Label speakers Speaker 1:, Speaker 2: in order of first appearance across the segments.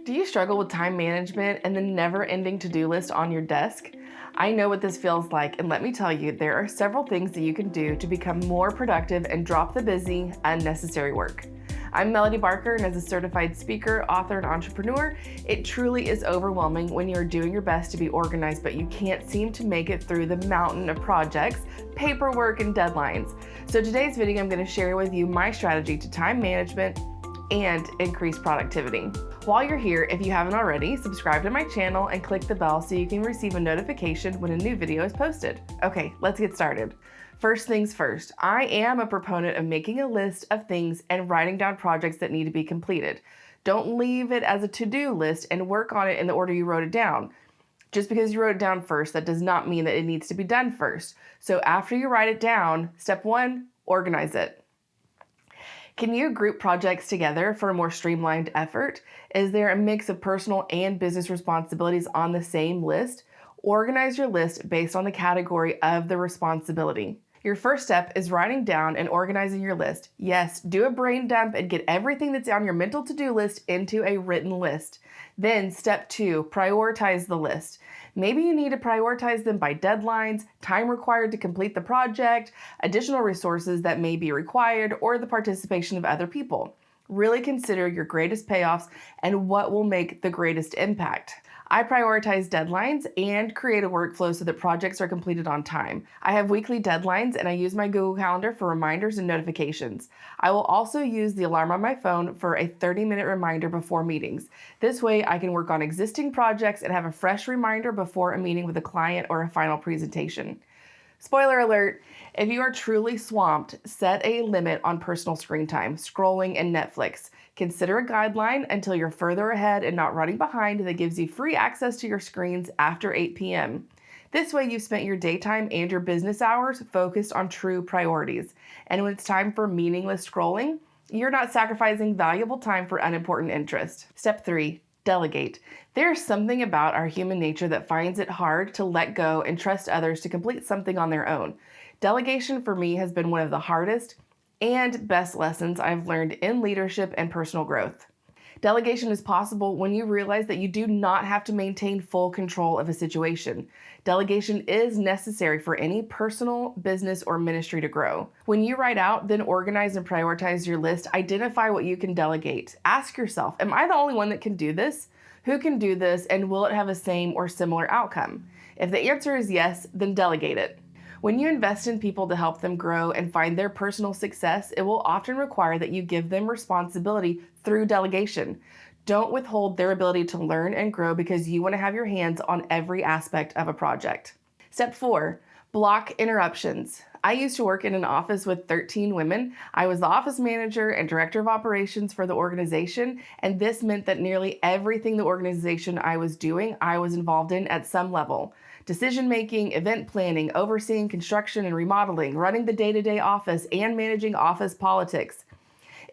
Speaker 1: Do you struggle with time management and the never-ending to-do list on your desk? I know what this feels like, and let me tell you, there are several things that you can do to become more productive and drop the busy, unnecessary work. I'm Melody Barker, and as a certified speaker, author, and entrepreneur, it truly is overwhelming when you're doing your best to be organized, but you can't seem to make it through the mountain of projects, paperwork, and deadlines. So today's video, I'm going to share with you my strategy to time management and increase productivity. While you're here, if you haven't already, subscribe to my channel and click the bell so you can receive a notification when a new video is posted. Okay, let's get started. First things first, I am a proponent of making a list of things and writing down projects that need to be completed. Don't leave it as a to-do list and work on it in the order you wrote it down. Just because you wrote it down first, that does not mean that it needs to be done first. So after you write it down, step one, organize it. Can you group projects together for a more streamlined effort? Is there a mix of personal and business responsibilities on the same list? Organize your list based on the category of the responsibility. Your first step is writing down and organizing your list. Yes, do a brain dump and get everything that's on your mental to-do list into a written list. Then step two, prioritize the list. Maybe you need to prioritize them by deadlines, time required to complete the project, additional resources that may be required, or the participation of other people. Really consider your greatest payoffs and what will make the greatest impact. I prioritize deadlines and create a workflow so that projects are completed on time. I have weekly deadlines and I use my Google Calendar for reminders and notifications. I will also use the alarm on my phone for a 30-minute reminder before meetings. This way I can work on existing projects and have a fresh reminder before a meeting with a client or a final presentation. Spoiler alert, if you are truly swamped, set a limit on personal screen time, scrolling, and Netflix. Consider a guideline until you're further ahead and not running behind that gives you free access to your screens after 8 p.m. This way you've spent your daytime and your business hours focused on true priorities. And when it's time for meaningless scrolling, you're not sacrificing valuable time for unimportant interest. Step 3. Delegate. There's something about our human nature that finds it hard to let go and trust others to complete something on their own. Delegation for me has been one of the hardest and best lessons I've learned in leadership and personal growth. Delegation is possible when you realize that you do not have to maintain full control of a situation. Delegation is necessary for any personal, business, or ministry to grow. When you write out, then organize and prioritize your list, identify what you can delegate. Ask yourself, am I the only one that can do this? Who can do this, and will it have a same or similar outcome? If the answer is yes, then delegate it. When you invest in people to help them grow and find their personal success, it will often require that you give them responsibility through delegation. Don't withhold their ability to learn and grow because you want to have your hands on every aspect of a project. Step 4, block interruptions. I used to work in an office with 13 women. I was the office manager and director of operations for the organization, and this meant that nearly everything the organization I was doing, I was involved in at some level. Decision-making, event planning, overseeing construction and remodeling, running the day-to-day office, and managing office politics.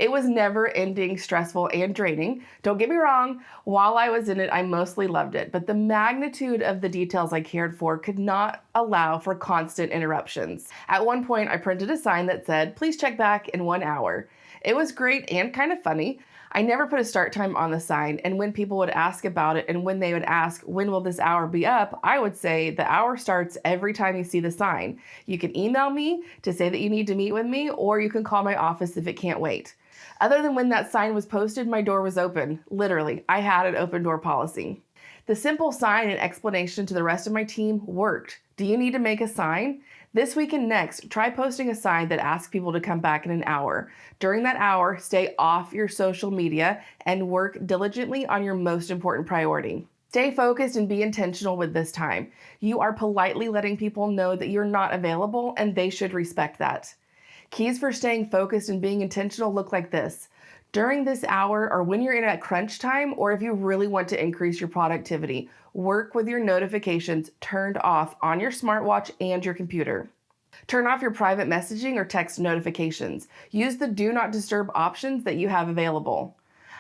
Speaker 1: It was never-ending, stressful, and draining. Don't get me wrong, while I was in it, I mostly loved it, but the magnitude of the details I cared for could not allow for constant interruptions. At one point, I printed a sign that said, "Please check back in 1 hour." It was great and kind of funny. I never put a start time on the sign, and when people would ask about it and when they would ask, "When will this hour be up?" I would say, "The hour starts every time you see the sign. You can email me to say that you need to meet with me, or you can call my office if it can't wait." Other than when that sign was posted, my door was open. Literally, I had an open door policy. The simple sign and explanation to the rest of my team worked. Do you need to make a sign? This week and next, try posting a sign that asks people to come back in an hour. During that hour, stay off your social media and work diligently on your most important priority. Stay focused and be intentional with this time. You are politely letting people know that you're not available, and they should respect that. Keys for staying focused and being intentional look like this. During this hour, or when you're in a crunch time, or if you really want to increase your productivity, work with your notifications turned off on your smartwatch and your computer. Turn off your private messaging or text notifications. Use the do not disturb options that you have available.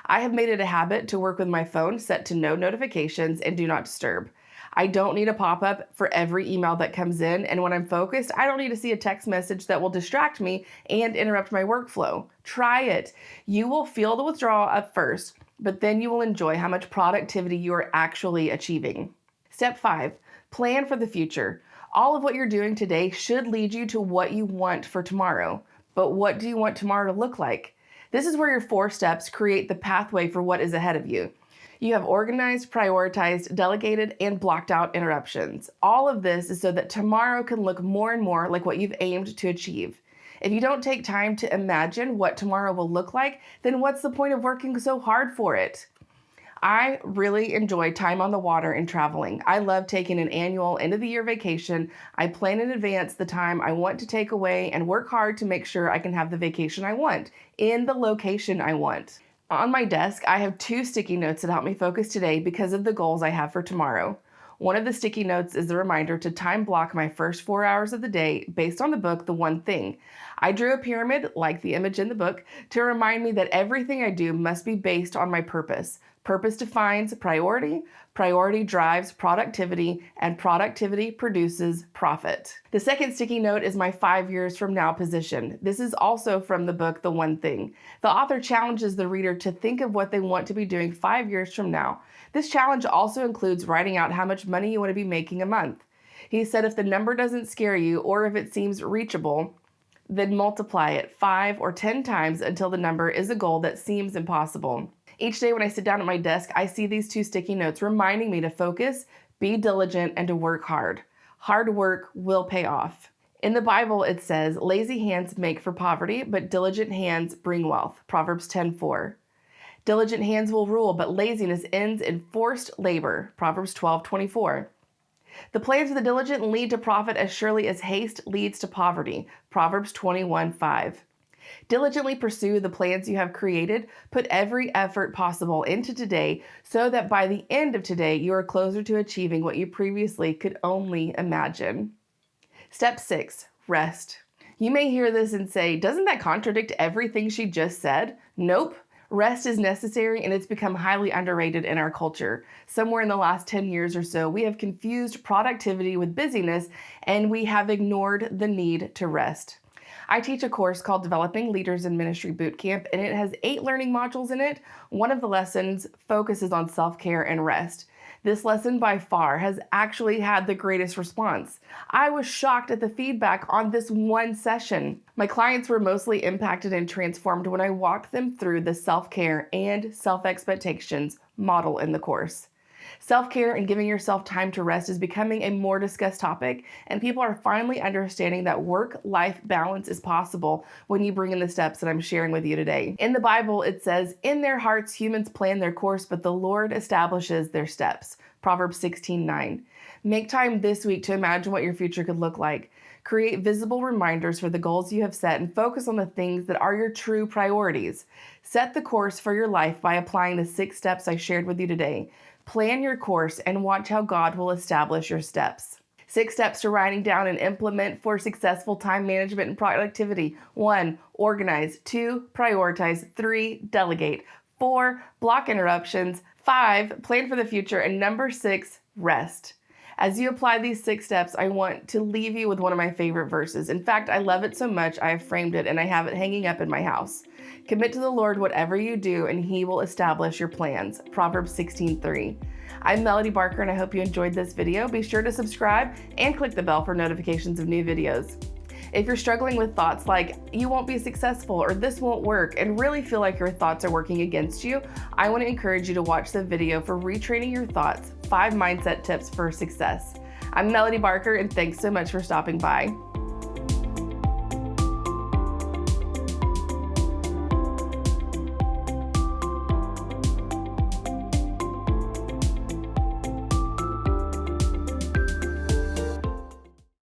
Speaker 1: I have made it a habit to work with my phone set to no notifications and do not disturb. I don't need a pop-up for every email that comes in, and when I'm focused, I don't need to see a text message that will distract me and interrupt my workflow. Try it. You will feel the withdrawal at first, but then you will enjoy how much productivity you are actually achieving. Step 5, plan for the future. All of what you're doing today should lead you to what you want for tomorrow. But what do you want tomorrow to look like? This is where your 4 steps create the pathway for what is ahead of you. You have organized, prioritized, delegated, and blocked out interruptions. All of this is so that tomorrow can look more and more like what you've aimed to achieve. If you don't take time to imagine what tomorrow will look like, then what's the point of working so hard for it? I really enjoy time on the water and traveling. I love taking an annual end of the year vacation. I plan in advance the time I want to take away and work hard to make sure I can have the vacation I want in the location I want. On my desk, I have 2 sticky notes that help me focus today because of the goals I have for tomorrow. One of the sticky notes is the reminder to time block my first 4 hours of the day based on the book, The One Thing. I drew a pyramid, like the image in the book, to remind me that everything I do must be based on my purpose. Purpose defines priority, priority drives productivity, and productivity produces profit. The second sticky note is my 5 years from now position. This is also from the book, The One Thing. The author challenges the reader to think of what they want to be doing 5 years from now. This challenge also includes writing out how much money you want to be making a month. He said if the number doesn't scare you or if it seems reachable, then multiply it 5 or 10 times until the number is a goal that seems impossible. Each day when I sit down at my desk, I see these 2 sticky notes reminding me to focus, be diligent, and to work hard. Hard work will pay off. In the Bible, it says, lazy hands make for poverty, but diligent hands bring wealth. Proverbs 10:4. Diligent hands will rule, but laziness ends in forced labor. Proverbs 12:24. The plans of the diligent lead to profit as surely as haste leads to poverty. Proverbs 21:5. Diligently pursue the plans you have created. Put every effort possible into today so that by the end of today, you are closer to achieving what you previously could only imagine. Step 6, rest. You may hear this and say, doesn't that contradict everything she just said? Nope. Rest is necessary and it's become highly underrated in our culture. Somewhere in the last 10 years or so, we have confused productivity with busyness and we have ignored the need to rest. I teach a course called Developing Leaders in Ministry Bootcamp, and it has 8 learning modules in it. One of the lessons focuses on self-care and rest. This lesson by far has actually had the greatest response. I was shocked at the feedback on this one session. My clients were mostly impacted and transformed when I walked them through the self-care and self-expectations model in the course. Self-care and giving yourself time to rest is becoming a more discussed topic, and people are finally understanding that work-life balance is possible when you bring in the steps that I'm sharing with you today. In the Bible, it says, in their hearts, humans plan their course, but the Lord establishes their steps. Proverbs 16:9. Make time this week to imagine what your future could look like. Create visible reminders for the goals you have set and focus on the things that are your true priorities. Set the course for your life by applying the 6 steps I shared with you today. Plan your course and watch how God will establish your steps. 6 steps to writing down and implement for successful time management and productivity. 1, organize. 2, prioritize. 3, delegate. 4, block interruptions. 5, plan for the future. And number 6, rest. As you apply these 6 steps, I want to leave you with one of my favorite verses. In fact, I love it so much, I have framed it and I have it hanging up in my house. Commit to the Lord whatever you do, and He will establish your plans. Proverbs 16:3. I'm Melody Barker, and I hope you enjoyed this video. Be sure to subscribe and click the bell for notifications of new videos. If you're struggling with thoughts like, you won't be successful or this won't work, and really feel like your thoughts are working against you, I want to encourage you to watch the video for Retraining Your Thoughts, 5 Mindset Tips for Success. I'm Melody Barker, and thanks so much for stopping by.